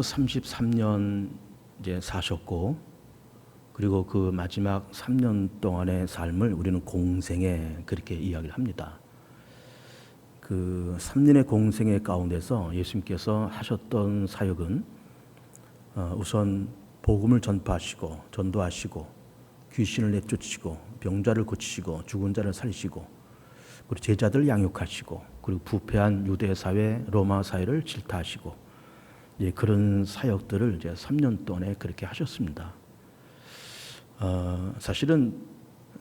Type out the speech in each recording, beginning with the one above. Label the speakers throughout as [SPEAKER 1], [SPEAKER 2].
[SPEAKER 1] 33년 이제 사셨고, 그리고 그 마지막 3년 동안의 삶을 우리는 공생애 그렇게 이야기를 합니다. 그 3년의 공생애 가운데서 예수님께서 하셨던 사역은 우선 복음을 전파하시고 전도하시고 귀신을 내쫓으시고 병자를 고치시고 죽은 자를 살리시고 그리고 제자들 양육하시고 그리고 부패한 유대 사회, 로마 사회를 질타하시고 그런 사역들을 이제 3년 동안에 그렇게 하셨습니다. 사실은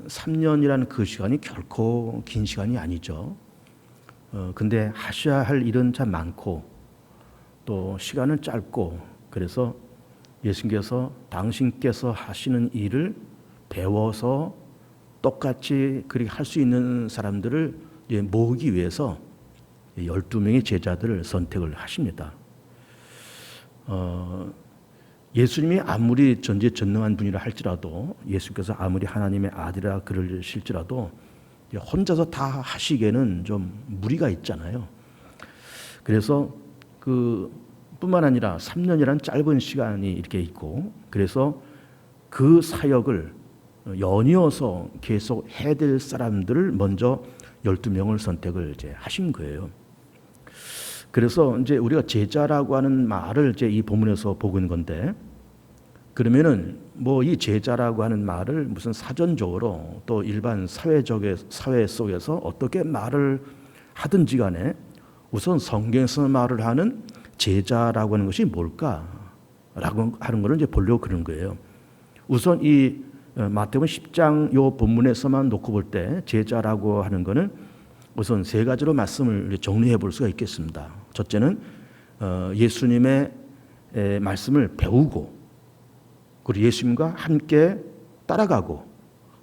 [SPEAKER 1] 3년이라는 그 시간이 결코 긴 시간이 아니죠. 근데 하셔야 할 일은 참 많고 또 시간은 짧고, 그래서 예수님께서 당신께서 하시는 일을 배워서 똑같이 그렇게 할 수 있는 사람들을 모으기 위해서 12명의 제자들을 선택을 하십니다. 예수님이 아무리 전지전능한 분이라 할지라도, 예수께서 아무리 하나님의 아들이라 그러실지라도 혼자서 다 하시기에는 좀 무리가 있잖아요. 그래서 뿐만 아니라 3년이란 짧은 시간이 이렇게 있고, 그래서 그 사역을 연이어서 계속 해야 될 사람들을 먼저 12명을 선택을 이제 하신 거예요. 그래서 이제 우리가 제자라고 하는 말을 이제 이 본문에서 보고 있는 건데, 그러면은 이 제자라고 하는 말을 무슨 사전적으로 또 일반 사회 속에서 어떻게 말을 하든지 간에 우선 성경에서 말을 하는 제자라고 하는 것이 뭘까라고 하는 것을 이제 보려고 그런 거예요. 우선 이 마태복음 10장 요 본문에서만 놓고 볼 때 제자라고 하는 것은 우선 세 가지로 말씀을 정리해 볼 수가 있겠습니다. 첫째는 예수님의 말씀을 배우고, 그리고 예수님과 함께 따라가고,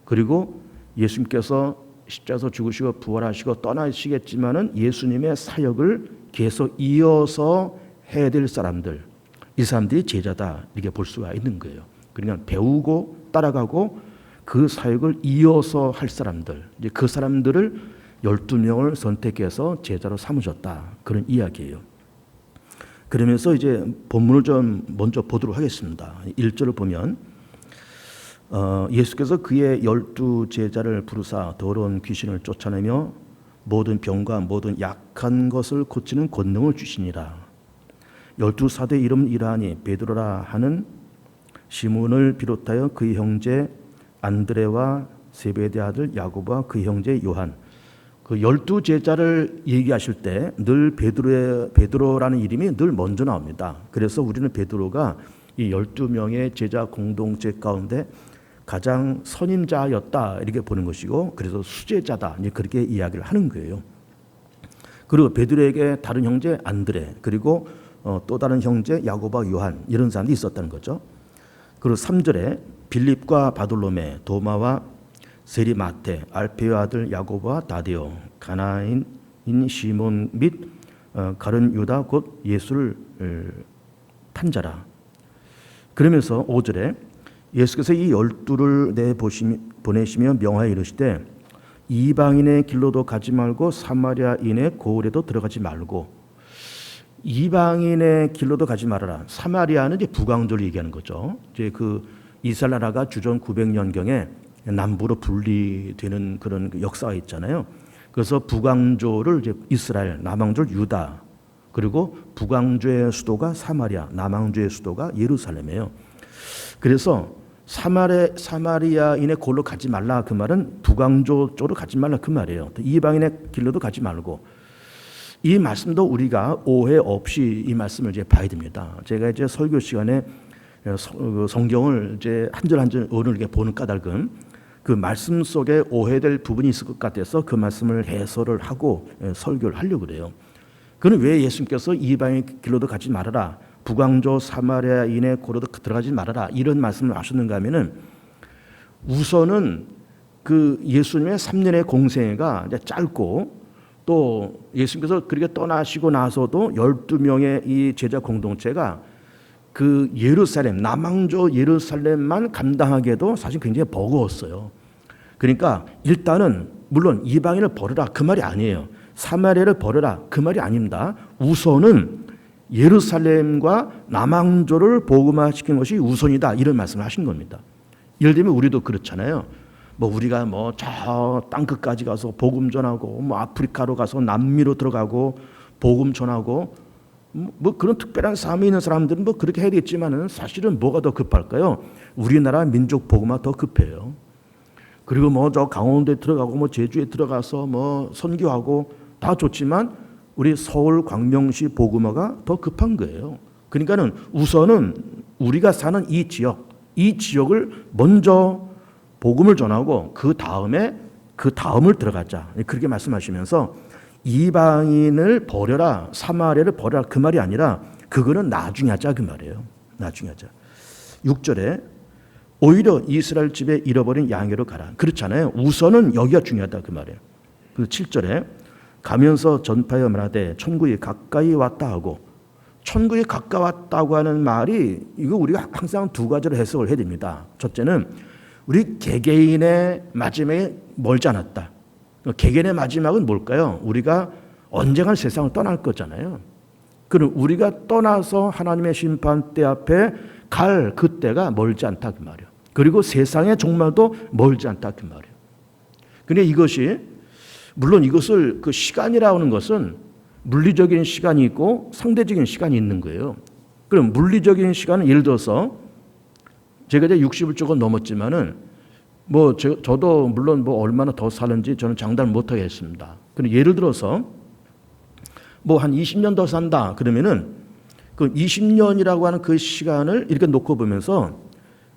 [SPEAKER 1] 그리고 예수님께서 십자가에서 죽으시고 부활하시고 떠나시겠지만은 예수님의 사역을 계속 이어서 해야 될 사람들, 이 사람들이 제자다 이렇게 볼 수가 있는 거예요. 그러니까 배우고 따라가고 그 사역을 이어서 할 사람들, 이제 그 사람들을 12명을 선택해서 제자로 삼으셨다, 그런 이야기예요. 그러면서 이제 본문을 좀 먼저 보도록 하겠습니다. 1절을 보면 예수께서 그의 12제자를 부르사 더러운 귀신을 쫓아내며 모든 병과 모든 약한 것을 고치는 권능을 주시니라. 12사도의 이름은 이러하니 베드로라 하는 시몬을 비롯하여 그의 형제 안드레와 세베대 아들 야고보와 그의 형제 요한, 그 12제자를 얘기하실 때 늘 베드로라는 이름이 늘 먼저 나옵니다. 그래서 우리는 베드로가 이 12명의 제자 공동체 가운데 가장 선임자였다 이렇게 보는 것이고, 그래서 수제자다 그렇게 이야기를 하는 거예요. 그리고 베드로에게 다른 형제 안드레, 그리고 또 다른 형제 야고보와 요한, 이런 사람들이 있었다는 거죠. 그리고 3절에 빌립과 바돌로메, 도마와 세리 마테, 알페의 아들 야고보와 다데오, 가나인인 시몬 및 가룟 유다 곧 예수를 탄자라. 그러면서 5절에 예수께서 이 12를 보내시며 명하여 이르시되 이방인의 길로도 가지 말고 사마리아인의 고을에도 들어가지 말고. 이방인의 길로도 가지 말아라. 사마리아는 이제 북왕조를 얘기하는 거죠. 이제 그 이스라엘 나라가 주전 900년경에 남부로 분리되는 그런 역사가 있잖아요. 그래서 북왕조를 이제 이스라엘, 남왕조를 유다, 그리고 북왕조의 수도가 사마리아, 남왕조의 수도가 예루살렘이에요. 그래서 사마리아인의 골로 가지 말라, 그 말은 북왕조 쪽으로 가지 말라 그 말이에요. 이방인의 길로도 가지 말고. 이 말씀도 우리가 오해 없이 이 말씀을 이제 봐야 됩니다. 제가 이제 설교 시간에 성경을 이제 한 절 한 절 오늘 이렇게 보는 까닭은 그 말씀 속에 오해될 부분이 있을 것 같아서 그 말씀을 해설을 하고 설교를 하려고 그래요. 그는 왜 예수님께서 이방의 길로도 가지 말아라, 북왕조 사마리아인의 고로도 들어가지 말아라, 이런 말씀을 하셨는가 하면은, 우선은 그 예수님의 3년의 공생애가 이제 짧고, 또 예수님께서 그렇게 떠나시고 나서도 12명의 이 제자 공동체가 그 예루살렘, 남왕조 예루살렘만 감당하기에도 사실 굉장히 버거웠어요. 그러니까 일단은 물론 이방인을 버려라 그 말이 아니에요. 사마리아를 버려라 그 말이 아닙니다. 우선은 예루살렘과 남왕조를 복음화시킨 것이 우선이다, 이런 말씀을 하신 겁니다. 예를 들면 우리도 그렇잖아요. 우리가 저 땅끝까지 가서 복음 전하고 아프리카로 가서 남미로 들어가고 복음 전하고 그런 특별한 삶이 있는 사람들은 그렇게 해야 되겠지만은 사실은 뭐가 더 급할까요? 우리나라 민족 복음화 더 급해요. 그리고 저 강원도에 들어가고 제주에 들어가서 선교하고 다 좋지만 우리 서울 광명시 복음화가 더 급한 거예요. 그러니까는 우선은 우리가 사는 이 지역을 먼저 복음을 전하고 그 다음을 들어가자, 그렇게 말씀하시면서 이방인을 버려라, 사마리아를 버려라, 그 말이 아니라 그거는 나중에 하자, 그 말이에요. 나중에 하자. 6절에 오히려 이스라엘 집에 잃어버린 양으로 가라. 그렇잖아요. 우선은 여기가 중요하다, 그 말이에요. 그리고 7절에 가면서 전파하여 말하되 천국이 가까이 왔다 하고, 천국이 가까웠다고 하는 말이 이거 우리가 항상 두 가지로 해석을 해야 됩니다. 첫째는 우리 개개인의 마지막에 멀지 않았다. 개개인의 마지막은 뭘까요? 우리가 언젠가 세상을 떠날 거잖아요. 그럼 우리가 떠나서 하나님의 심판대 앞에 갈 그때가 멀지 않다, 그 말이에요. 그리고 세상의 종말도 멀지 않다, 그 말이에요. 근데 이것이 물론 이것을 그 시간이라고 하는 것은 물리적인 시간이 있고 상대적인 시간이 있는 거예요. 그럼 물리적인 시간은 예를 들어서 제가 이제 60을 조금 넘었지만은 저도 물론 얼마나 더 사는지 저는 장담 못 하겠습니다. 근데 예를 들어서 한 20년 더 산다 그러면은 그 20년이라고 하는 그 시간을 이렇게 놓고 보면서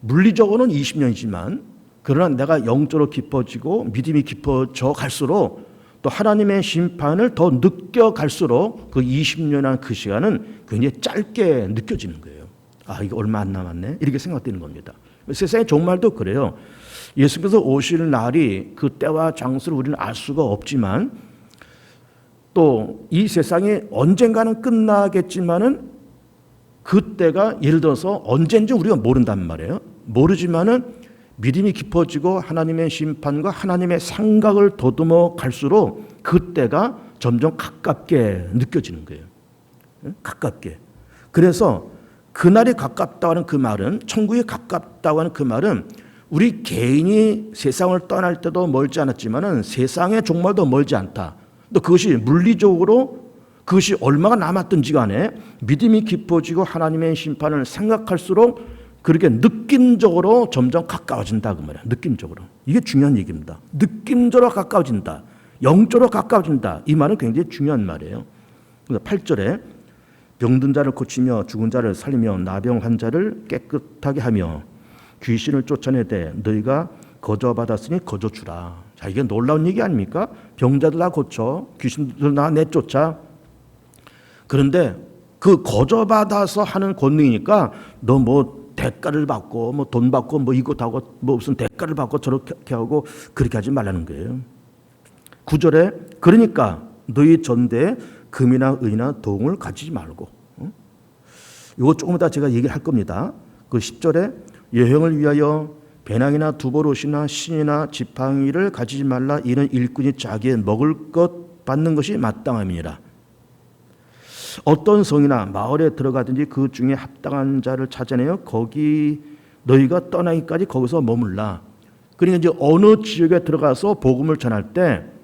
[SPEAKER 1] 물리적으로는 20년이지만 그러나 내가 영적으로 깊어지고 믿음이 깊어져 갈수록 또 하나님의 심판을 더 느껴갈수록 그 20년이라는 그 시간은 굉장히 짧게 느껴지는 거예요. 이거 얼마 안 남았네, 이렇게 생각되는 겁니다. 세상의 종말도 그래요. 예수께서 오실 날이 그 때와 장소를 우리는 알 수가 없지만 또 이 세상이 언젠가는 끝나겠지만은 그때가 예를 들어서 언젠지 우리가 모른단 말이에요. 모르지만은 믿음이 깊어지고 하나님의 심판과 하나님의 생각을 더듬어 갈수록 그때가 점점 가깝게 느껴지는 거예요. 가깝게. 그래서 그날이 가깝다고 하는 그 말은, 천국이 가깝다고 하는 그 말은 우리 개인이 세상을 떠날 때도 멀지 않았지만은 세상의 종말도 멀지 않다. 또 그것이 물리적으로 그것이 얼마가 남았든지 간에 믿음이 깊어지고 하나님의 심판을 생각할수록 그렇게 느낌적으로 점점 가까워진다, 그 말이야. 느낌적으로. 이게 중요한 얘기입니다. 느낌적으로 가까워진다. 영적으로 가까워진다. 이 말은 굉장히 중요한 말이에요. 8절에 병든 자를 고치며 죽은 자를 살리며 나병 환자를 깨끗하게 하며 귀신을 쫓아내되 너희가 거저받았으니 거저주라. 자, 이게 놀라운 얘기 아닙니까? 병자들 다 고쳐, 귀신들 다 내쫓아. 그런데 그 거저받아서 하는 권능이니까 너 대가를 받고 돈 받고 이거 하고 무슨 대가를 받고 저렇게 하고 그렇게 하지 말라는 거예요. 9절에 그러니까 너희 전대에 금이나 은이나 동을 가지지 말고, 이거 조금 이따 제가 얘기할 겁니다. 그 10절에 여행을 위하여 배낭이나 두보롯이나 신이나 지팡이를 가지지 말라. 이는 일꾼이 자기의 먹을 것 받는 것이 마땅함이니라. 어떤 성이나 마을에 들어가든지 그 중에 합당한 자를 찾아내어 거기 너희가 떠나기까지 거기서 머물라. 그러니까 이제 어느 지역에 들어가서 복음을 전할 때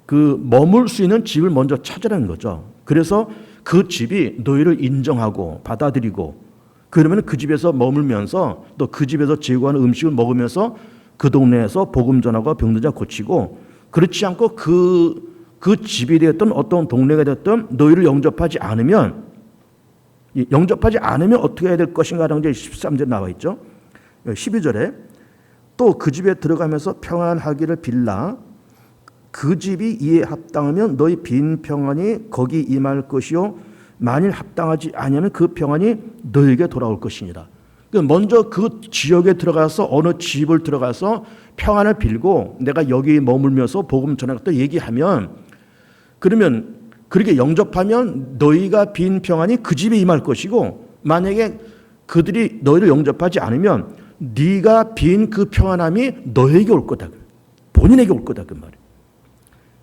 [SPEAKER 1] 그 머물 수 있는 집을 먼저 찾으라는 거죠. 그래서 그 집이 너희를 인정하고 받아들이고 그러면 그 집에서 머물면서 또 그 집에서 제공하는 음식을 먹으면서 그 동네에서 복음 전하고 병든 자 고치고, 그렇지 않고 그 집이 되었던 어떤 동네가 되었던 너희를 영접하지 않으면 어떻게 해야 될 것인가라는 게 13절에 나와 있죠. 12절에 또 그 집에 들어가면서 평안하기를 빌라. 그 집이 이에 합당하면 너희 빈 평안이 거기 임할 것이요 만일 합당하지 아니하면 그 평안이 너에게 돌아올 것이니라. 먼저 그 지역에 들어가서 어느 집을 들어가서 평안을 빌고 내가 여기 머물면서 복음 전하겠다 얘기하면, 그러면 그렇게 영접하면 너희가 빈 평안이 그 집에 임할 것이고, 만약에 그들이 너희를 영접하지 않으면 네가 빈 그 평안함이 너에게 올 거다. 본인에게 올 거다, 그 말이에요.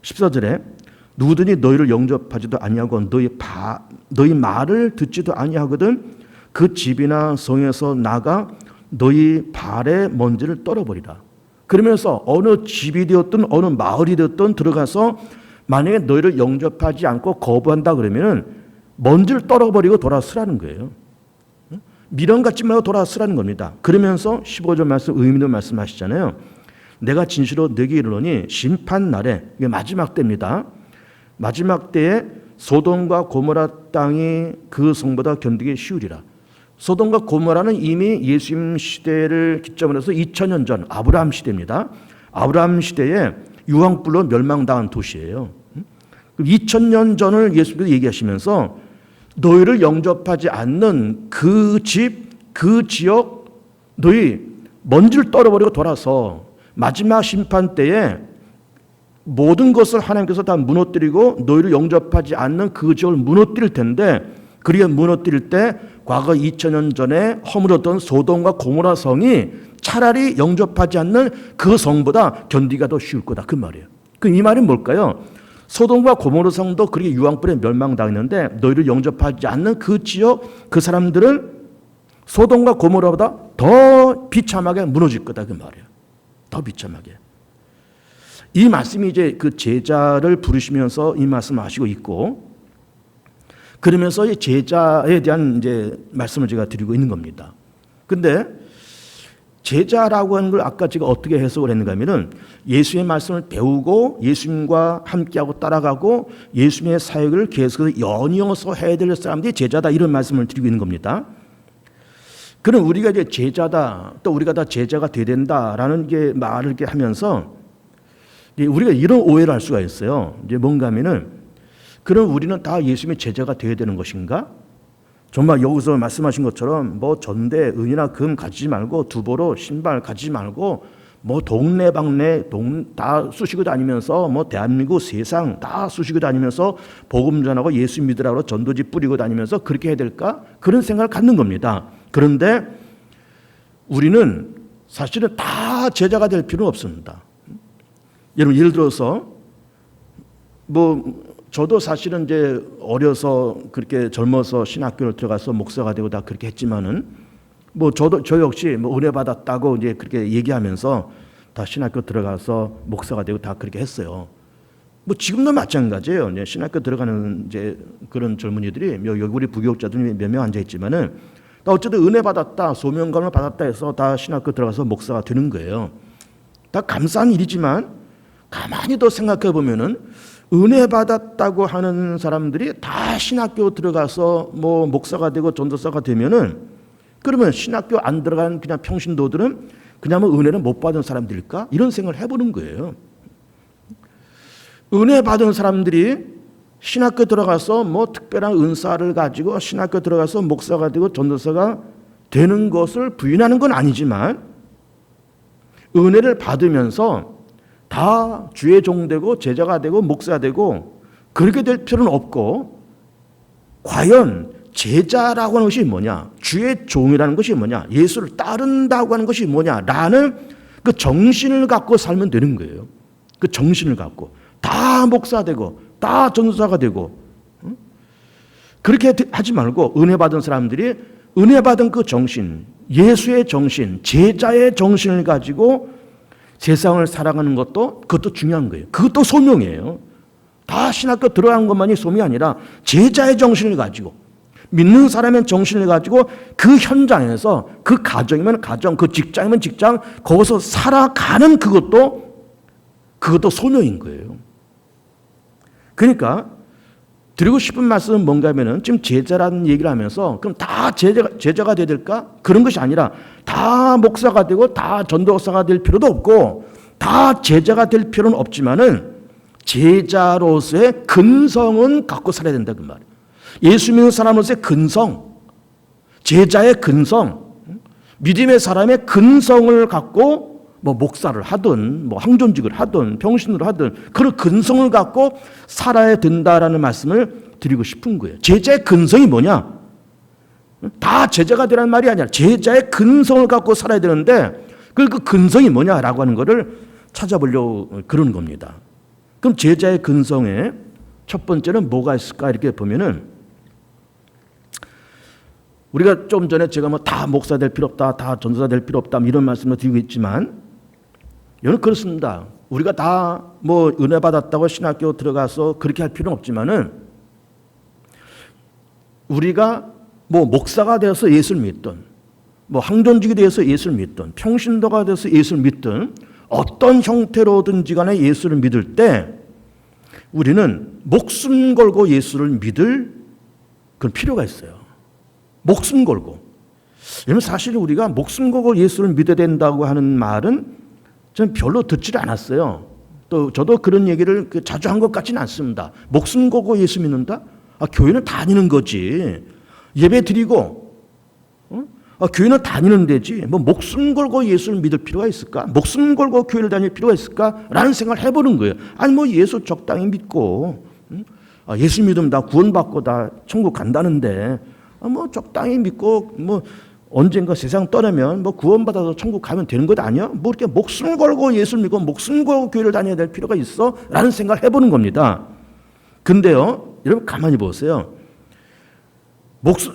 [SPEAKER 1] 14절에 누구든지 너희를 영접하지도 아니하고 너희 너희 말을 듣지도 아니하거든 그 집이나 성에서 나가 너희 발의 먼지를 떨어버리라. 그러면서 어느 집이 되었든 어느 마을이 되었든 들어가서 만약에 너희를 영접하지 않고 거부한다 그러면 먼지를 떨어버리고 돌아서라는 거예요. 미련 갖지 말고 돌아서라는 겁니다. 그러면서 15절 말씀 의미도 말씀하시잖아요. 내가 진실로 너에게 이르노니 심판 날에, 이게 마지막 때입니다. 마지막 때에 소돔과 고모라 땅이 그 성보다 견디기 쉬우리라. 소돔과 고모라는 이미 예수님 시대를 기점으로 해서 2000년 전 아브라함 시대입니다. 아브라함 시대에 유황불로 멸망당한 도시예요. 2000년 전을 예수님께서 얘기하시면서 너희를 영접하지 않는 그 집, 그 지역 너희 먼지를 떨어버리고 돌아서 마지막 심판 때에 모든 것을 하나님께서 다 무너뜨리고 너희를 영접하지 않는 그 지역을 무너뜨릴 텐데, 그리고 무너뜨릴 때 과거 2000년 전에 허물었던 소돔과 고모라 성이 차라리 영접하지 않는 그 성보다 견디기가 더 쉬울 거다, 그 말이에요. 이 말은 뭘까요? 소돔과 고모라 성도 그렇게 유황불에 멸망당했는데 너희를 영접하지 않는 그 지역, 그 사람들은 소돔과 고모라보다 더 비참하게 무너질 거다, 그 말이에요. 더 비참하게. 이 말씀이 이제 그 제자를 부르시면서 이 말씀을 하시고 있고, 그러면서 이 제자에 대한 이제 말씀을 제가 드리고 있는 겁니다. 근데 제자라고 하는 걸 아까 제가 어떻게 해석을 했는가 하면은 예수의 말씀을 배우고 예수님과 함께하고 따라가고 예수님의 사역을 계속해서 연이어서 해야 될 사람들이 제자다, 이런 말씀을 드리고 있는 겁니다. 그럼 우리가 이제 제자다, 또 우리가 다 제자가 돼야 된다라는 게 말을 이렇게 하면서 우리가 이런 오해를 할 수가 있어요. 이제 뭔가 하면은, 그럼 우리는 다 예수님의 제자가 되어야 되는 것인가? 정말 여기서 말씀하신 것처럼 뭐 전대, 은이나 금 가지지 말고 두보로 신발 가지지 말고 뭐 동네방네 다 쑤시고 다니면서 뭐 대한민국 세상 다 쑤시고 다니면서 복음 전하고 예수 믿으라고 전도지 뿌리고 다니면서 그렇게 해야 될까? 그런 생각을 갖는 겁니다. 그런데 우리는 사실은 다 제자가 될 필요는 없습니다. 여러분, 예를 들어서 뭐 저도 사실은 이제 어려서 그렇게 젊어서 신학교를 들어가서 목사가 되고 다 그렇게 했지만은 뭐 저 역시 뭐 은혜 받았다고 이제 그렇게 얘기하면서 다 신학교 들어가서 목사가 되고 다 그렇게 했어요. 뭐 지금도 마찬가지예요. 이제 신학교 들어가는 이제 그런 젊은이들이 여기 우리 부교육자들이 몇 명 앉아 있지만은 다 어쨌든 은혜 받았다, 소명감을 받았다 해서 다 신학교 들어가서 목사가 되는 거예요. 다 감사한 일이지만 가만히 더 생각해 보면은 은혜 받았다고 하는 사람들이 다 신학교 들어가서 뭐 목사가 되고 전도사가 되면은, 그러면 신학교 안 들어간 그냥 평신도들은 그냥 뭐 은혜를 못 받은 사람들일까? 이런 생각을 해보는 거예요. 은혜 받은 사람들이 신학교 들어가서 뭐 특별한 은사를 가지고 신학교 들어가서 목사가 되고 전도사가 되는 것을 부인하는 건 아니지만, 은혜를 받으면서 다 주의 종 되고 제자가 되고 목사가 되고 그렇게 될 필요는 없고, 과연 제자라고 하는 것이 뭐냐, 주의 종이라는 것이 뭐냐, 예수를 따른다고 하는 것이 뭐냐라는 그 정신을 갖고 살면 되는 거예요. 그 정신을 갖고 다 목사 되고 다 전도사가 되고, 그렇게 하지 말고 은혜 받은 사람들이 은혜 받은 그 정신, 예수의 정신, 제자의 정신을 가지고 세상을 살아가는 것도, 그것도 중요한 거예요. 그것도 소명이에요. 다 신학교 들어간 것만이 소명이 아니라 제자의 정신을 가지고, 믿는 사람의 정신을 가지고 그 현장에서, 그 가정이면 가정, 그 직장이면 직장, 거기서 살아가는 그것도 소명인 거예요. 그러니까 드리고 싶은 말씀은 뭔가 하면은, 지금 제자라는 얘기를 하면서 그럼 다 제자가 돼야 될까? 그런 것이 아니라 다 목사가 되고 다 전도사가 될 필요도 없고 다 제자가 될 필요는 없지만은 제자로서의 근성은 갖고 살아야 된다, 그 말이에요. 예수 믿는 사람으로서의 근성, 제자의 근성, 믿음의 사람의 근성을 갖고 뭐 목사를 하든 뭐 항존직을 하든 평신으로 하든 그런 근성을 갖고 살아야 된다라는 말씀을 드리고 싶은 거예요. 제자의 근성이 뭐냐? 다 제자가 되라는 말이 아니라 제자의 근성을 갖고 살아야 되는데, 그 근성이 뭐냐라고 하는 것을 찾아보려고 그러는 겁니다. 그럼 제자의 근성에 첫 번째는 뭐가 있을까? 이렇게 보면은 우리가 좀 전에 제가 뭐 다 목사 될 필요 없다, 다 전도사 될 필요 없다 이런 말씀을 드리고 있지만 저는 그렇습니다. 우리가 다 뭐 은혜 받았다고 신학교 들어가서 그렇게 할 필요는 없지만은 우리가 뭐 목사가 되어서 예수를 믿든 뭐 항존직이 되어서 예수를 믿든 평신도가 되어서 예수를 믿든 어떤 형태로든지 간에 예수를 믿을 때 우리는 목숨 걸고 예수를 믿을 그런 필요가 있어요. 목숨 걸고. 왜냐하면 사실 우리가 목숨 걸고 예수를 믿어야 된다고 하는 말은 저는 별로 듣지를 않았어요. 또 저도 그런 얘기를 자주 한 것 같지는 않습니다. 목숨 걸고 예수 믿는다? 교회는 다니는 거지. 예배 드리고 교회는 다니는 데지. 뭐 목숨 걸고 예수를 믿을 필요가 있을까? 목숨 걸고 교회를 다닐 필요가 있을까? 라는 생각을 해보는 거예요. 아니 뭐 예수 적당히 믿고 예수 믿으면 다 구원받고 다 천국 간다는데 뭐 적당히 믿고 뭐 언젠가 세상 떠나면 뭐 구원받아서 천국 가면 되는 것 아니야? 뭐 이렇게 목숨 걸고 예수를 믿고 목숨 걸고 교회를 다녀야 될 필요가 있어? 라는 생각을 해보는 겁니다. 근데요, 여러분 가만히 보세요.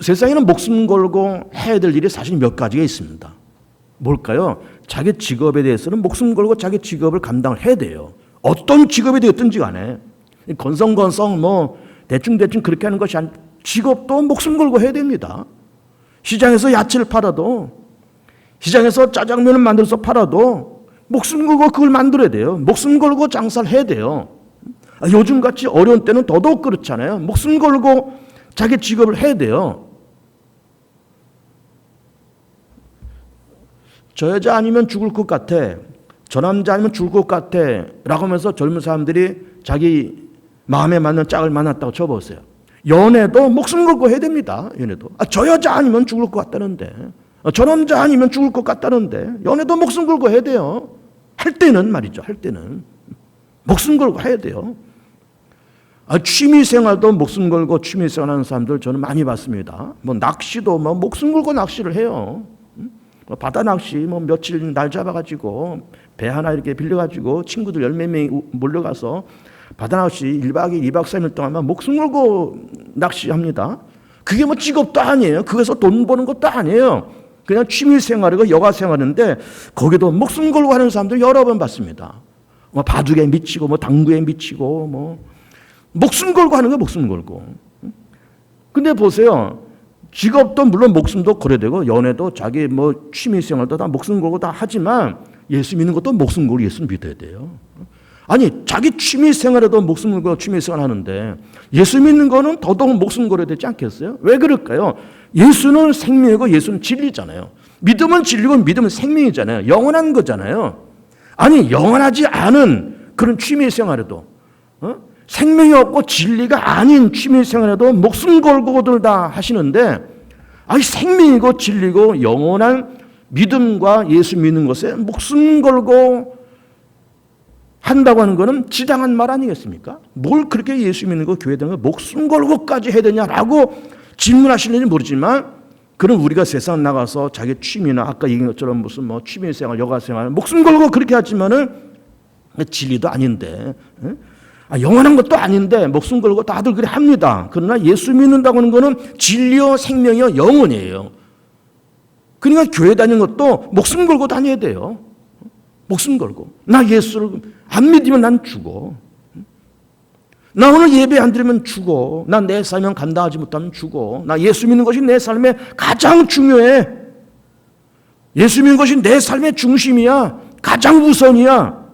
[SPEAKER 1] 세상에는 목숨 걸고 해야 될 일이 사실 몇 가지가 있습니다. 뭘까요? 자기 직업에 대해서는 목숨 걸고 자기 직업을 감당을 해야 돼요. 어떤 직업이 되었든지 간에 건성건성 뭐 대충대충 그렇게 하는 것이 아니라 직업도 목숨 걸고 해야 됩니다. 시장에서 야채를 팔아도 시장에서 짜장면을 만들어서 팔아도 목숨 걸고 그걸 만들어야 돼요. 목숨 걸고 장사를 해야 돼요. 요즘같이 어려운 때는 더더욱 그렇잖아요. 목숨 걸고 자기 직업을 해야 돼요. 저 여자 아니면 죽을 것 같아. 저 남자 아니면 죽을 것 같아. 라고 하면서 젊은 사람들이 자기 마음에 맞는 짝을 만났다고 쳐보세요. 연애도 목숨 걸고 해야 됩니다. 연애도. 저 여자 아니면 죽을 것 같다는데. 저 남자 아니면 죽을 것 같다는데. 연애도 목숨 걸고 해야 돼요. 할 때는 말이죠. 할 때는. 목숨 걸고 해야 돼요. 취미생활도 목숨 걸고 취미생활 하는 사람들 저는 많이 봤습니다. 뭐 낚시도 뭐 목숨 걸고 낚시를 해요. 바다 낚시 뭐 며칠 날 잡아가지고 배 하나 이렇게 빌려가지고 친구들 10몇 명이 몰려가서 바다 낚시 1박 2일, 2박 3일 동안 목숨 걸고 낚시합니다. 그게 뭐 직업도 아니에요. 그래서 돈 버는 것도 아니에요. 그냥 취미생활이고 여가생활인데 거기도 목숨 걸고 하는 사람들 여러 번 봤습니다. 뭐 바둑에 미치고 뭐 당구에 미치고 뭐 목숨 걸고 하는 거 목숨 걸고. 근데 보세요. 직업도 물론 목숨도 걸어야 되고 연애도 자기 뭐 취미생활도 다 목숨 걸고 다 하지만 예수 믿는 것도 목숨 걸고 예수 믿어야 돼요. 아니 자기 취미생활에도 목숨 걸고 취미생활 하는데 예수 믿는 거는 더더욱 목숨 걸어야 되지 않겠어요? 왜 그럴까요? 예수는 생명이고 예수는 진리잖아요. 믿으면 진리고 믿으면 생명이잖아요. 영원한 거잖아요. 아니 영원하지 않은 그런 취미생활에도 생명이 없고 진리가 아닌 취미생활에도 목숨 걸고들 다 하시는데 아니 생명이고 진리고 영원한 믿음과 예수 믿는 것에 목숨 걸고 한다고 하는 것은 지당한 말 아니겠습니까? 뭘 그렇게 예수 믿는 거 교회 다니는 거 목숨 걸고까지 해야 되냐라고 질문하시는지 모르지만 그럼 우리가 세상 나가서 자기 취미나 아까 얘기한 것처럼 무슨 뭐 취미생활, 여가생활 목숨 걸고 그렇게 하지만은 진리도 아닌데 영원한 것도 아닌데 목숨 걸고 다들 그래 합니다. 그러나 예수 믿는다고 하는 것은 진리요 생명이요 영원이에요. 그러니까 교회 다니는 것도 목숨 걸고 다녀야 돼요. 목숨 걸고. 나 예수를 안 믿으면 난 죽어. 나 오늘 예배 안 드리면 죽어. 나 내 삶을 감당하지 못하면 죽어. 나 예수 믿는 것이 내 삶에 가장 중요해. 예수 믿는 것이 내 삶의 중심이야. 가장 우선이야.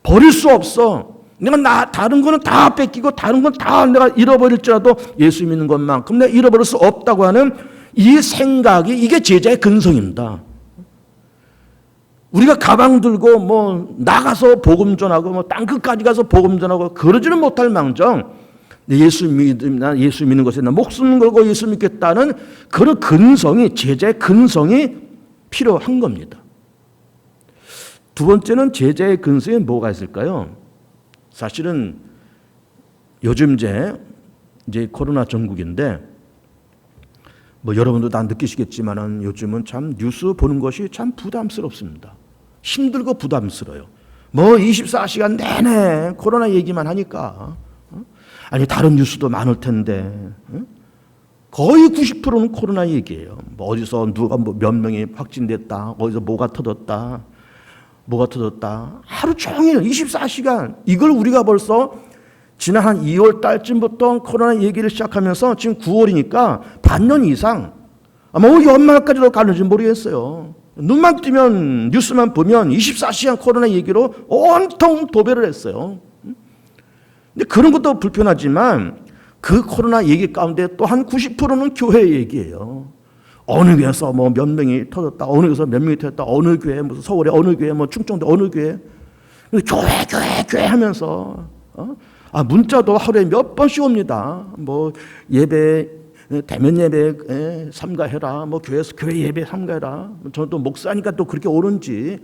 [SPEAKER 1] 버릴 수 없어. 내가 다른 거는 다 뺏기고 다른 건 다 내가 잃어버릴지라도 예수 믿는 것만큼 내가 잃어버릴 수 없다고 하는 이 생각이 이게 제자의 근성입니다. 우리가 가방 들고 뭐 나가서 복음 전하고 뭐 땅끝까지 가서 복음 전하고 그러지는 못할 망정 예수 믿는 것에 나 목숨 걸고 예수 믿겠다는 그런 근성이 제자의 근성이 필요한 겁니다. 두 번째는 제자의 근성에 뭐가 있을까요? 사실은 요즘 이제 코로나 전국인데 뭐 여러분도 다 느끼시겠지만은 요즘은 참 뉴스 보는 것이 참 부담스럽습니다. 힘들고 부담스러워요. 뭐 24시간 내내 코로나 얘기만 하니까 아니 다른 뉴스도 많을 텐데 거의 90%는 코로나 얘기예요. 뭐 어디서 누가 몇 명이 확진됐다, 어디서 뭐가 터졌다. 하루 종일 24시간. 이걸 우리가 벌써 지난 한 2월 달쯤부터 코로나 얘기를 시작하면서 지금 9월이니까 반년 이상, 아마 올 연말까지도 가는지 모르겠어요. 눈만 뜨면, 뉴스만 보면 24시간 코로나 얘기로 온통 도배를 했어요. 근데 그런 것도 불편하지만 그 코로나 얘기 가운데 또 한 90%는 교회 얘기예요. 어느 교회에서 뭐 몇 명이 터졌다, 어느 교회에서 몇 명이 터졌다, 어느 교회, 무슨 서울에 어느 교회, 뭐 충청도 어느 교회. 교회 하면서, 문자도 하루에 몇 번씩 옵니다. 뭐 예배, 대면 예배 삼가해라, 뭐 교회에서 교회 예배 삼가해라. 저는 또 목사니까 또 그렇게 오는지,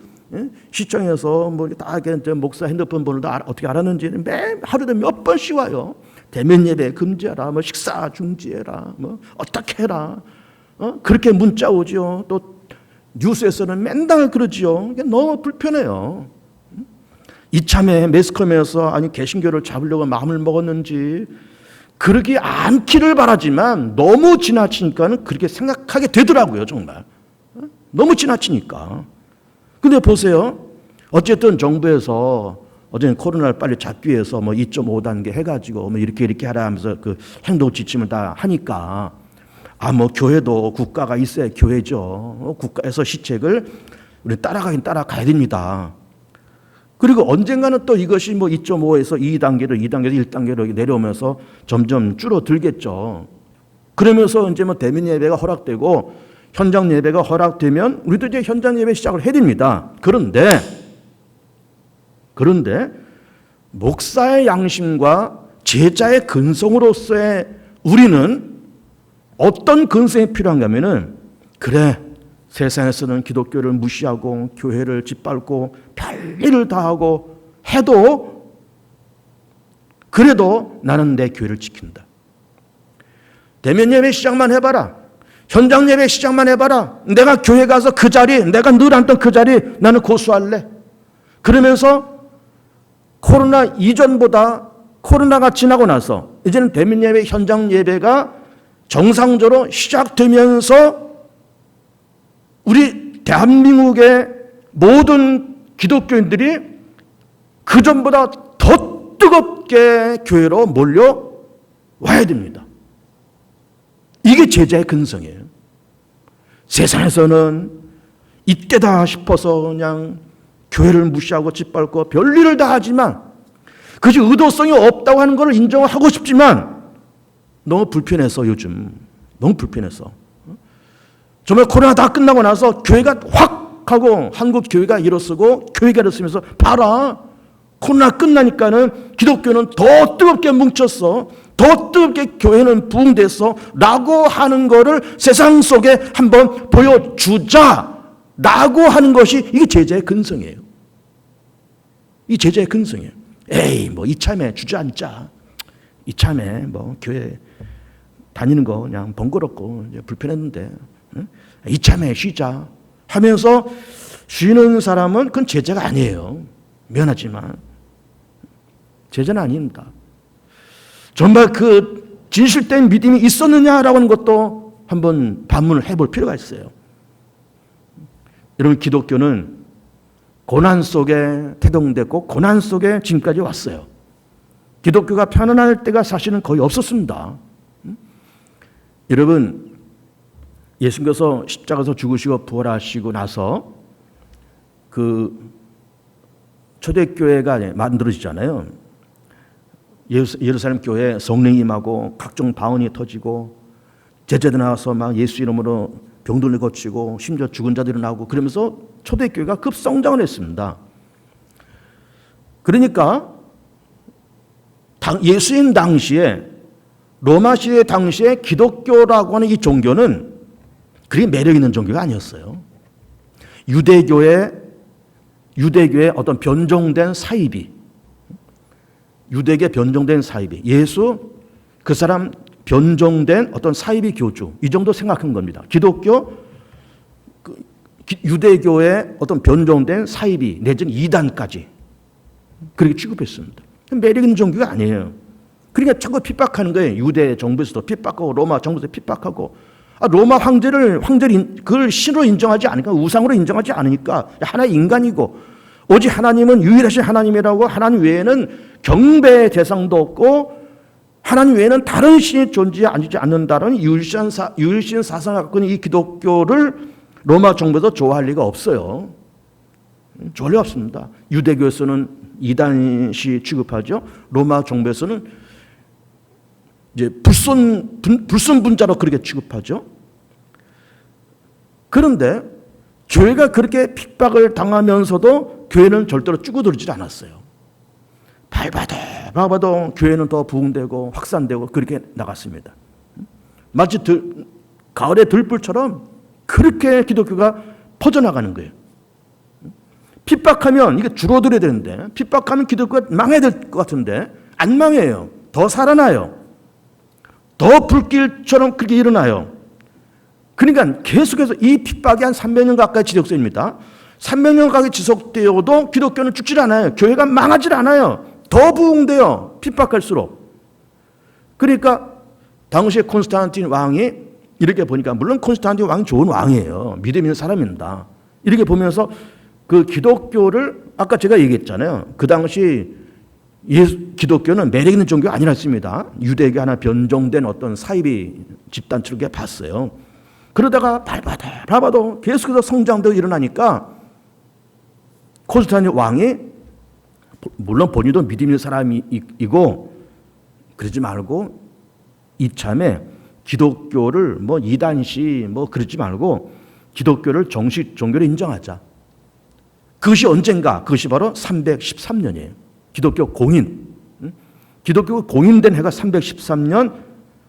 [SPEAKER 1] 시청에서 뭐 다 목사 핸드폰 번호도 어떻게 알았는지 매 하루에 몇 번씩 와요. 대면 예배 금지해라, 뭐 식사 중지해라, 뭐 어떻게 해라. 그렇게 문자 오죠. 또 뉴스에서는 맨날 그러지요. 이게 너무 불편해요. 이참에 매스컴에서 아니 개신교를 잡으려고 마음을 먹었는지 그러지 않기를 바라지만 너무 지나치니까는 그렇게 생각하게 되더라고요, 정말. 너무 지나치니까. 근데 보세요. 어쨌든 정부에서 어제는 코로나를 빨리 잡기 위해서 뭐 2.5단계 해가지고 뭐 이렇게 하라 하면서 그 행동 지침을 다 하니까 뭐 교회도 국가가 있어야 교회죠. 국가에서 시책을 우리 따라가야 됩니다. 그리고 언젠가는 또 이것이 뭐 2.5에서 2단계로 1단계로 내려오면서 점점 줄어들겠죠. 그러면서 이제 뭐 대면 예배가 허락되고 현장 예배가 허락되면 우리도 이제 현장 예배 시작을 해야 됩니다. 그런데 목사의 양심과 제자의 근성으로서의 우리는 어떤 근성이 필요한가 하면은, 그래, 세상에서는 기독교를 무시하고 교회를 짓밟고 별일을 다 하고 해도 그래도 나는 내 교회를 지킨다. 대면 예배 시작만 해봐라. 현장 예배 시작만 해봐라. 내가 교회 가서 그 자리, 내가 늘 앉던 그 자리 나는 고수할래. 그러면서 코로나 이전보다 코로나가 지나고 나서 이제는 대면 예배, 현장 예배가 정상적으로 시작되면서 우리 대한민국의 모든 기독교인들이 그전보다 더 뜨겁게 교회로 몰려와야 됩니다. 이게 제자의 근성이에요. 세상에서는 이때다 싶어서 그냥 교회를 무시하고 짓밟고 별일을 다 하지만 그것이 의도성이 없다고 하는 걸 인정하고 싶지만 너무 불편해서 요즘 너무 불편해서 정말 코로나 다 끝나고 나서 교회가 확 하고 한국 교회가 일어서고 교회가 일어서면서 봐라, 코로나 끝나니까는 기독교는 더 뜨겁게 뭉쳤어, 더 뜨겁게 교회는 부흥됐어 라고 하는 거를 세상 속에 한번 보여주자 라고 하는 것이 이게 제자의 근성이에요. 이 제자의 근성이에요. 에이 뭐 이참에 주저앉자, 이참에 뭐 교회 다니는 거 그냥 번거롭고 불편했는데 이참에 쉬자 하면서 쉬는 사람은 그건 제자가 아니에요. 미안하지만 제자는 아닙니다. 정말 그 진실된 믿음이 있었느냐라고 하는 것도 한번 반문을 해볼 필요가 있어요. 여러분, 기독교는 고난 속에 태동됐고 고난 속에 지금까지 왔어요. 기독교가 편안할 때가 사실은 거의 없었습니다. 여러분, 예수님께서 십자가에서 죽으시고 부활하시고 나서 그 초대교회가 만들어지잖아요. 예루살렘 교회에 성령이 임하고 각종 방언이 터지고 제자들 나와서 막 예수 이름으로 병들을 고치고 심지어 죽은 자들이 나오고 그러면서 초대교회가 급성장을 했습니다. 그러니까 예수님 당시에 로마 시대 당시에 기독교라고 하는 이 종교는 그리 매력 있는 종교가 아니었어요. 유대교의 어떤 변종된 사이비, 유대계 변종된 사이비, 예수 그 사람 변종된 어떤 사이비 교주, 이 정도 생각한 겁니다. 기독교, 유대교의 어떤 변종된 사이비 내지는 이단까지 그렇게 취급했습니다. 매력 있는 종교가 아니에요. 그러니까 자꾸 핍박하는 거예요. 유대 정부에서도 핍박하고 로마 정부에서 핍박하고. 로마 황제를 그걸 신으로 인정하지 않으니까, 우상으로 인정하지 않으니까 하나의 인간이고, 오직 하나님은 유일하신 하나님이라고, 하나님 외에는 경배의 대상도 없고 하나님 외에는 다른 신이 존재하지 않는다는 유일신 사상을 갖고 있는 이 기독교를 로마 정부에서 좋아할 리가 없어요. 좋아할 리가 없습니다. 유대교에서는 이단시 취급하죠. 로마 정부에서는 이제 불순분자로 그렇게 취급하죠. 그런데 교회가 그렇게 핍박을 당하면서도 교회는 절대로 쭈그들지 않았어요. 밟아도 교회는 더 부흥되고 확산되고 그렇게 나갔습니다. 마치 가을의 들불처럼 그렇게 기독교가 퍼져나가는 거예요. 핍박하면 이게 줄어들어야 되는데, 핍박하면 기독교가 망해야 될 것 같은데 안 망해요. 더 살아나요. 더 불길처럼 그렇게 일어나요. 그러니까 계속해서 이 핍박이 한 300년 가까이 지속됩니다. 300년 가까이 지속되어도 기독교는 죽질 않아요. 교회가 망하질 않아요. 더 부흥돼요. 핍박할수록. 그러니까 당시에 콘스탄틴 왕이 이렇게 보니까, 물론 콘스탄틴 왕이 좋은 왕이에요. 믿음 있는 사람입니다. 이렇게 보면서 그 기독교를, 아까 제가 얘기했잖아요. 그 당시 기독교는 매력 있는 종교가 아니었습니다. 유대교 하나 변종된 어떤 사이비 집단처럼 봤어요. 그러다가 밟아도 계속해서 성장도 일어나니까 콘스탄틴 왕이, 물론 본인도 믿음 있는 사람이고 그러지 말고 이참에 기독교를 뭐 이단시 뭐 그러지 말고 기독교를 정식 종교로 인정하자. 그것이 언젠가? 그것이 바로 313년이에요. 기독교 공인. 기독교가 공인된 해가 313년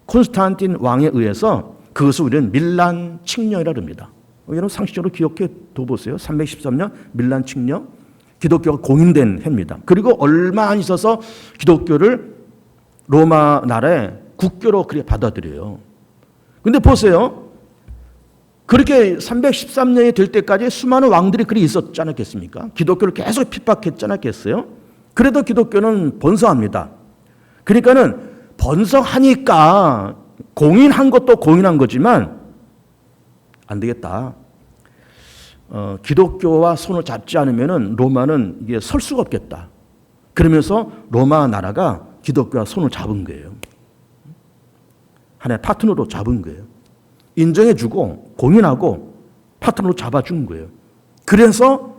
[SPEAKER 1] 콘스탄틴 왕에 의해서, 그것을 우리는 밀란 칙령이라고 합니다. 여러분 상식적으로 기억해 둬보세요. 313년 밀란 칙령. 기독교가 공인된 해입니다. 그리고 얼마 안 있어서 기독교를 로마 나라의 국교로 그렇게 받아들여요. 근데 보세요. 그렇게 313년이 될 때까지 수많은 왕들이 그리 있었지 않았겠습니까? 기독교를 계속 핍박했지 않았겠어요? 그래도 기독교는 번성합니다. 그러니까는 번성하니까 공인한 것도 공인한 거지만 안 되겠다. 기독교와 손을 잡지 않으면은 로마는 이게 설 수가 없겠다. 그러면서 로마 나라가 기독교와 손을 잡은 거예요. 하나의 파트너로 잡은 거예요. 인정해주고 공인하고 파트너로 잡아준 거예요. 그래서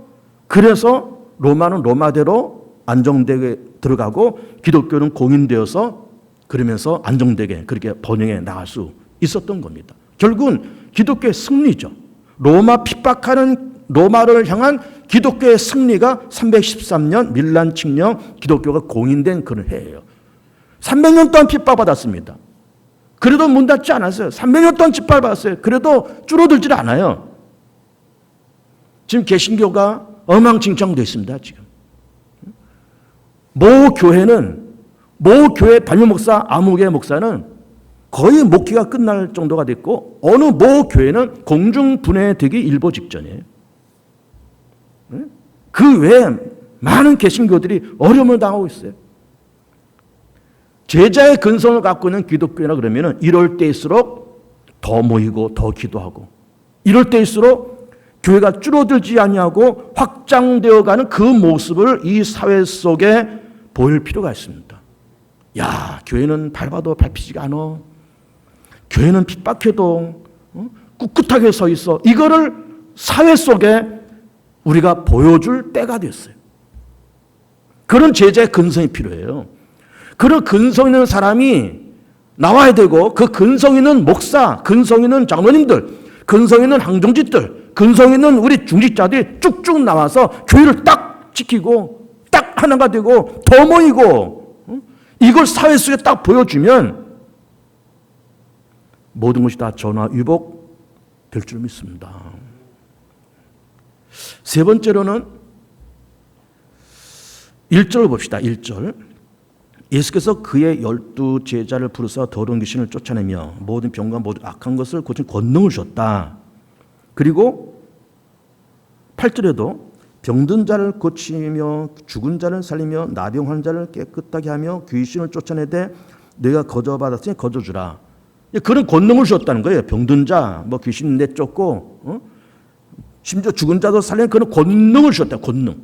[SPEAKER 1] 로마는 로마대로 안정되게 들어가고 기독교는 공인되어서 그러면서 안정되게 그렇게 번영해 나갈 수 있었던 겁니다. 결국은 기독교의 승리죠. 로마 핍박하는 로마를 향한 기독교의 승리가 313년 밀란 칙령, 기독교가 공인된 그런 해예요. 300년 동안 핍박받았습니다. 그래도 문 닫지 않았어요. 300년 동안 핍박받았어요. 그래도 줄어들질 않아요. 지금 개신교가 엉망진창되어 있습니다. 지금 모 교회 담임 목사, 아무개 목사는 거의 목회가 끝날 정도가 됐고, 어느 모 교회는 공중 분해되기 일보 직전이에요. 그 외에 많은 개신교들이 어려움을 당하고 있어요. 제자의 근성을 갖고 있는 기독교라 그러면 이럴 때일수록 더 모이고 더 기도하고, 이럴 때일수록 교회가 줄어들지 아니하고 확장되어가는 그 모습을 이 사회 속에 보일 필요가 있습니다. 야, 교회는 밟아도 밟히지가 않아. 교회는 핍박해도 꿋꿋하게 서 있어. 이거를 사회 속에 우리가 보여줄 때가 됐어요. 그런 제자의 근성이 필요해요. 그런 근성 있는 사람이 나와야 되고, 그 근성 있는 목사, 근성 있는 장로님들, 근성 있는 항정직들, 근성 있는 우리 중직자들이 쭉쭉 나와서 교회를 딱 지키고 딱 하나가 되고 더 모이고, 이걸 사회 속에 딱 보여주면 모든 것이 다 전화위복 될 줄 믿습니다. 세 번째로는 1절을 봅시다. 1절. 예수께서 그의 12 제자를 부르사 더러운 귀신을 쫓아내며 모든 병과 모든 악한 것을 고친 권능을 주었다. 그리고 8절에도 병든 자를 고치며 죽은 자를 살리며 나병한 자를 깨끗하게 하며 귀신을 쫓아내되 내가 거저받았으니 거저주라. 그런 권능을 주었다는 거예요. 병든 자, 귀신 내쫓고, 심지어 죽은 자도 살리는 그런 권능을 주었다. 권능.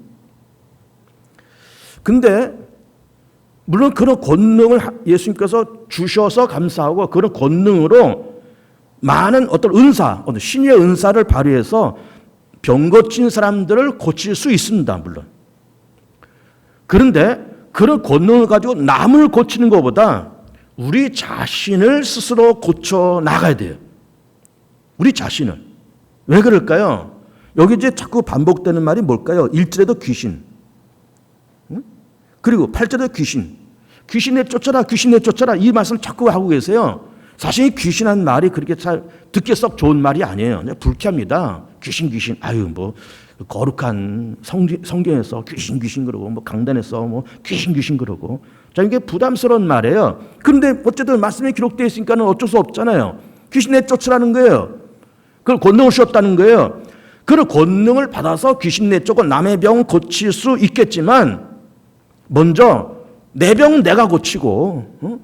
[SPEAKER 1] 근데 물론 그런 권능을 예수님께서 주셔서 감사하고 그런 권능으로 많은 어떤 은사, 신의 은사를 발휘해서 병 고친 사람들을 고칠 수 있습니다. 물론. 그런데 그런 권능을 가지고 남을 고치는 것보다 우리 자신을 스스로 고쳐 나가야 돼요. 우리 자신을. 왜 그럴까요? 여기 이제 자꾸 반복되는 말이 뭘까요? 1절에도 귀신. 그리고 8절에도 귀신. 귀신 내쫓아라, 귀신 내쫓아라. 이 말씀을 자꾸 하고 계세요. 사실 이 귀신한 말이 그렇게 잘 듣기 썩 좋은 말이 아니에요. 그냥 불쾌합니다. 귀신. 아유, 거룩한 성경에서 귀신 그러고, 강단에서 귀신 그러고. 자, 이게 부담스러운 말이에요. 그런데 어쨌든 말씀이 기록되어 있으니까는 어쩔 수 없잖아요. 귀신 내쫓으라는 거예요. 그걸 권능을 주었다는 거예요. 그 권능을 받아서 귀신 내쫓고 남의 병 고칠 수 있겠지만, 먼저 내 병 내가 고치고,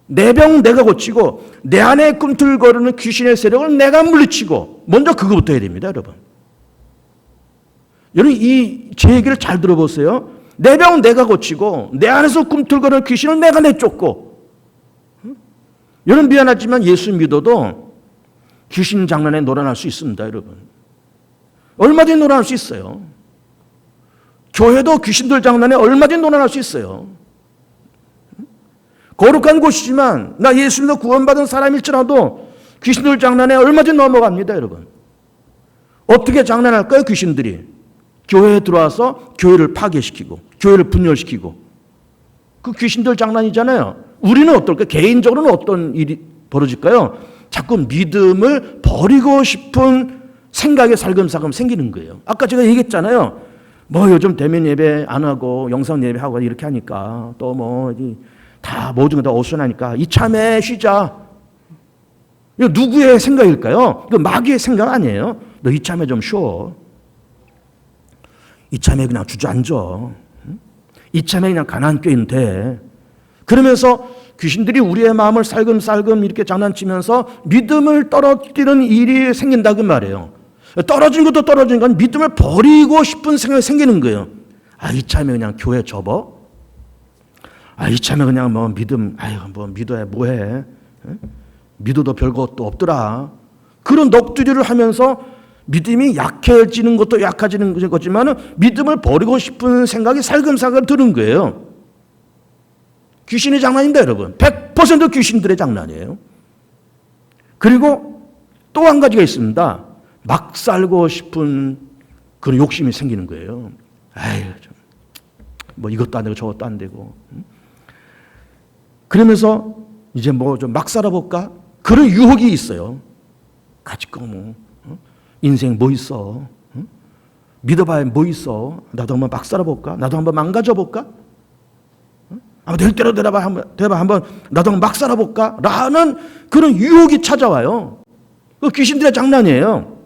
[SPEAKER 1] 내 병 내가 고치고, 내 안에 꿈틀거리는 귀신의 세력을 내가 물리치고, 먼저 그거부터 해야 됩니다, 여러분. 여러분, 제 얘기를 잘 들어보세요. 내 병 내가 고치고, 내 안에서 꿈틀거리는 귀신을 내가 내쫓고. 여러분, 미안하지만 예수 믿어도 귀신 장난에 놀아날 수 있습니다, 여러분. 얼마든지 놀아날 수 있어요. 교회도 귀신들 장난에 얼마든지 놀아날 수 있어요. 거룩한 곳이지만 나 예수 믿어 구원받은 사람일지라도 귀신들 장난에 얼마든지 넘어갑니다, 여러분. 어떻게 장난할까요, 귀신들이? 교회에 들어와서 교회를 파괴시키고 교회를 분열시키고. 그 귀신들 장난이잖아요. 우리는 어떨까? 개인적으로는 어떤 일이 벌어질까요? 자꾸 믿음을 버리고 싶은 생각이 살금살금 생기는 거예요. 아까 제가 얘기했잖아요. 요즘 대면 예배 안 하고 영상 예배 하고 이렇게 하니까 또 다 모든 거 다 어수선하니까 이참에 쉬자. 이거 누구의 생각일까요? 이거 마귀의 생각 아니에요. 너 이참에 좀 쉬어. 이참에 그냥 주저앉아. 이참에 그냥 가난한 꾀는 돼. 그러면서 귀신들이 우리의 마음을 살금살금 이렇게 장난치면서 믿음을 떨어뜨리는 일이 생긴다 그 말이에요. 떨어진 것도 떨어진 건 믿음을 버리고 싶은 생각이 생기는 거예요. 이참에 그냥 교회 접어? 이참에 그냥 믿음, 믿어야 뭐해? 믿어도 별것도 없더라. 그런 넋두리를 하면서 믿음이 약해지는 것도 약해지는 거지만 믿음을 버리고 싶은 생각이 살금살금 드는 거예요. 귀신의 장난입니다, 여러분. 100% 귀신들의 장난이에요. 그리고 또 한 가지가 있습니다. 막 살고 싶은 그런 욕심이 생기는 거예요. 이것도 안 되고 저것도 안 되고. 그러면서 이제 좀 막 살아볼까? 그런 유혹이 있어요. 가지고 인생 뭐 있어? 믿어봐야 뭐 있어? 나도 한번 막 살아볼까? 나도 한번 망가져볼까? 한번 될 대로 되봐 한번 나도 한번 막 살아볼까? 라는 그런 유혹이 찾아와요. 그 귀신들의 장난이에요.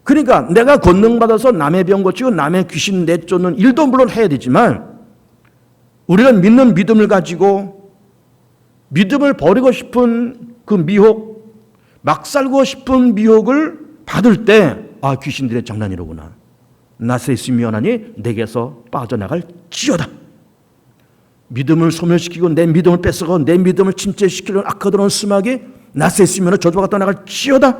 [SPEAKER 1] 그러니까 내가 권능받아서 남의 병 고치고 남의 귀신 내쫓는 일도 물론 해야 되지만 우리가 믿는 믿음을 가지고 믿음을 버리고 싶은 그 미혹, 막 살고 싶은 미혹을 받을 때 귀신들의 장난이로구나. 나세 시면하니 내게서 빠져나갈 지어다. 믿음을 소멸시키고 내 믿음을 뺏어가고 내 믿음을 침체시키려는 악하더러운 수막이 나세 시면을 저주가 떠나갈 지어다.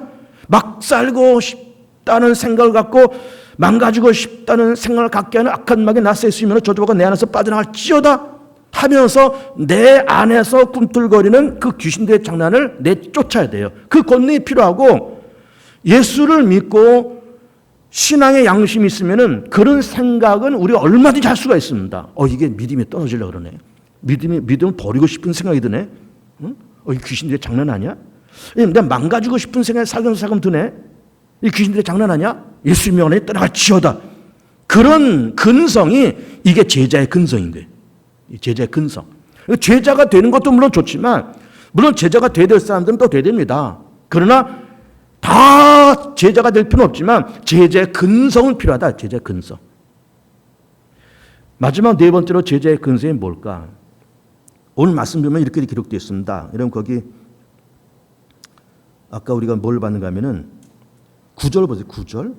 [SPEAKER 1] 막 살고 싶다는 생각을 갖고 망가지고 싶다는 생각을 갖게 하는 악한 막이 나세 시면을 저주가 내 안에서 빠져나갈 지어다 하면서 내 안에서 꿈틀거리는 그 귀신들의 장난을 내쫓아야 돼요. 그 권능이 필요하고 예수를 믿고 신앙의 양심이 있으면은 그런 생각은 우리가 얼마든지 할 수가 있습니다. 이게 믿음이 떨어지려고 그러네. 믿음을 버리고 싶은 생각이 드네. 이 귀신들의 장난 아니야? 내가 망가지고 싶은 생각이 살금살금 드네. 이 귀신들의 장난 아니야? 예수 명에 떠나갈지어다. 그런 근성이 이게 제자의 근성인 거예요. 제자의 근성. 제자가 되는 것도 물론 좋지만 물론 제자가 돼야 될 사람들은 또 돼야 됩니다. 그러나 다 제자가 될 필요는 없지만 제자의 근성은 필요하다. 제자의 근성. 마지막 네 번째로 제자의 근성이 뭘까? 오늘 말씀 보면 이렇게 기록되어 있습니다. 여러분 거기 아까 우리가 뭘 봤는가 하면은 9절 보세요. 9절.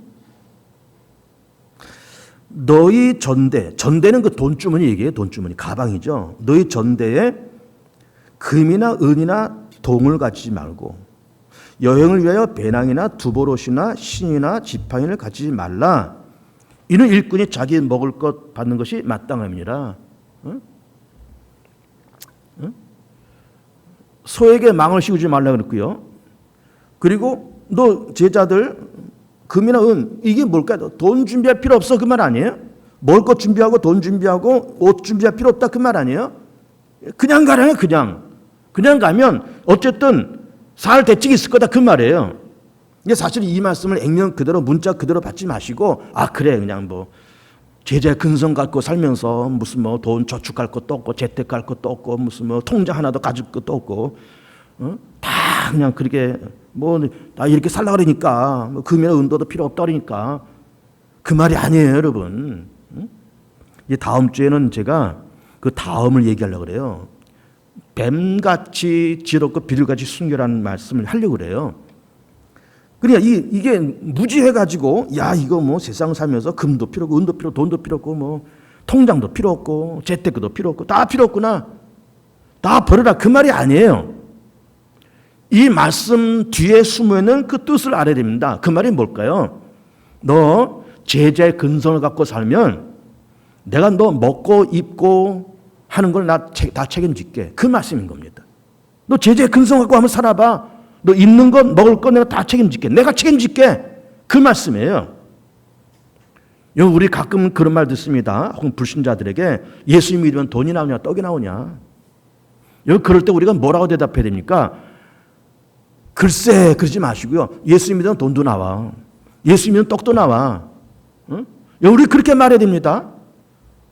[SPEAKER 1] 너희 전대는 그 돈주머니 얘기예요. 돈주머니. 가방이죠. 너희 전대에 금이나 은이나 동을 가지지 말고 여행을 위하여 배낭이나 두보롯이나 신이나 지팡이를 가지지 말라. 이는 일꾼이 자기 먹을 것 받는 것이 마땅함이니라. 응? 응? 소에게 망을 씌우지 말라 그랬고요. 그리고 너 제자들 금이나 은 이게 뭘까요? 돈 준비할 필요 없어 그 말 아니에요? 먹을 것 준비하고 돈 준비하고 옷 준비할 필요 없다 그 말 아니에요? 그냥 가라요. 그냥 가면 어쨌든 살 대책이 있을 거다 그 말이에요. 근데 사실 이 말씀을 액면 그대로 문자 그대로 받지 마시고 그래 그냥 뭐 제자의 근성 갖고 살면서 무슨 뭐 돈 저축할 것도 없고 재테크 할 것도 없고 무슨 뭐 통장 하나도 가질 것도 없고 다 그냥 그렇게 뭐 나 이렇게 살라 그러니까 뭐 금이나 은도도 필요 없다 그러니까 그 말이 아니에요 여러분. 이 다음 주에는 제가 그 다음을 얘기하려고 그래요. 뱀같이 지럽고 비둘같이 순결한 말씀을 하려고 그래요. 그러니까 이게 무지해가지고 이거 뭐 세상 살면서 금도 필요 없고 은도 필요 없고 돈도 필요 없고 뭐 통장도 필요 없고 재테크도 필요 없고 다 필요 없구나. 다 버려라 그 말이 아니에요. 이 말씀 뒤에 숨어있는 그 뜻을 알아야 됩니다. 그 말이 뭘까요? 너 제자의 근성을 갖고 살면 내가 너 먹고 입고 하는 걸 나 다 책임질게. 그 말씀인 겁니다. 너 제자의 근성 갖고 한번 살아봐. 너 입는 것, 먹을 것 내가 다 책임질게. 내가 책임질게. 그 말씀이에요. 우리 가끔 그런 말 듣습니다. 혹은 불신자들에게 예수 믿으면 돈이 나오냐 떡이 나오냐. 그럴 때 우리가 뭐라고 대답해야 됩니까? 글쎄 그러지 마시고요. 예수 믿으면 돈도 나와. 예수 믿으면 떡도 나와. 우리 그렇게 말해야 됩니다.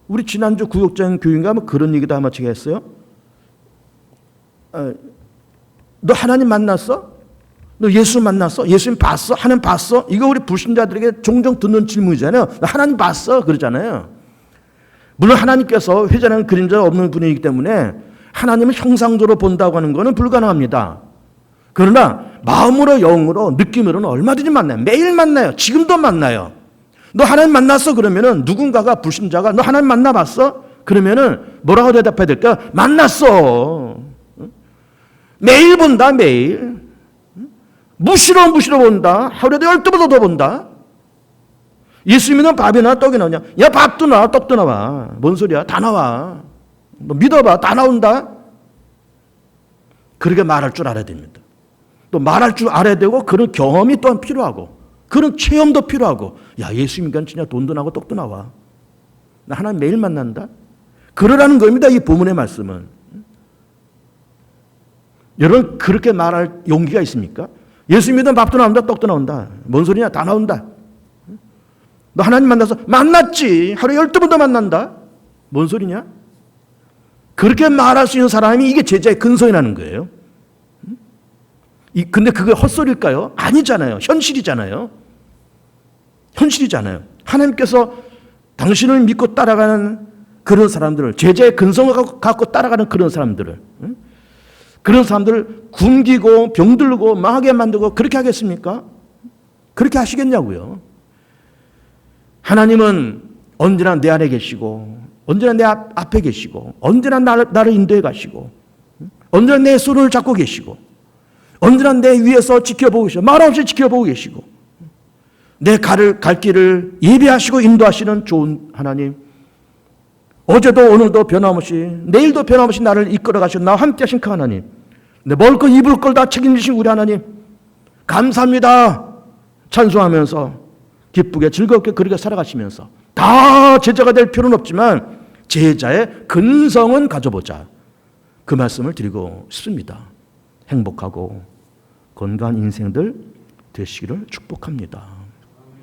[SPEAKER 1] 우리 지난주 구역장 교인가 뭐 그런 얘기도 아마 제가 했어요. 너 하나님 만났어? 너 예수 만났어? 예수님 봤어? 하나님 봤어? 이거 우리 불신자들에게 종종 듣는 질문이잖아요. 너 하나님 봤어? 그러잖아요. 물론 하나님께서 회자는 그림자 없는 분이기 때문에 하나님을 형상적으로 본다고 하는 것은 불가능합니다. 그러나 마음으로 영으로 느낌으로는 얼마든지 만나요. 매일 만나요. 지금도 만나요. 너 하나님 만났어? 그러면은 누군가가 불신자가 너 하나님 만나봤어? 그러면은 뭐라고 대답해야 될까? 만났어. 매일 본다, 매일. 무시로 본다. 하루에도 12번도 더 본다. 예수 믿으면 밥이 나와, 떡이 나오냐? 야, 밥도 나와, 떡도 나와. 뭔 소리야? 다 나와. 너 믿어봐, 다 나온다. 그렇게 말할 줄 알아야 됩니다. 또 말할 줄 알아야 되고, 그런 경험이 또한 필요하고, 그런 체험도 필요하고, 야, 예수 믿으면 진짜 돈도 나고 떡도 나와. 나 하나님 매일 만난다. 그러라는 겁니다, 이 본문의 말씀은. 여러분 그렇게 말할 용기가 있습니까? 예수 믿으면 밥도 나온다 떡도 나온다. 뭔 소리냐? 다 나온다. 너 하나님 만나서 만났지. 하루에 12번도 만난다. 뭔 소리냐? 그렇게 말할 수 있는 사람이 이게 제자의 근성이라는 거예요. 근데 그게 헛소리일까요? 아니잖아요. 현실이잖아요. 하나님께서 당신을 믿고 따라가는 그런 사람들을 제자의 근성을 갖고 따라가는 그런 사람들을 그런 사람들을 굶기고 병들고 망하게 만들고 그렇게 하겠습니까? 그렇게 하시겠냐고요. 하나님은 언제나 내 안에 계시고 언제나 내 앞에 계시고 언제나 나를 인도해 가시고 언제나 내 손을 잡고 계시고 언제나 내 위에서 지켜보고 계시고 말없이 지켜보고 계시고 내 갈 길을 예비하시고 인도하시는 좋은 하나님, 어제도 오늘도 변함없이 내일도 변함없이 나를 이끌어 가시고 나와 함께 하신 그 하나님, 내 먹을 것 입을 걸 다 책임지신 우리 하나님 감사합니다 찬송하면서 기쁘게 즐겁게 그렇게 살아가시면서 다 제자가 될 필요는 없지만 제자의 근성은 가져보자, 그 말씀을 드리고 싶습니다. 행복하고 건강한 인생들 되시기를 축복합니다.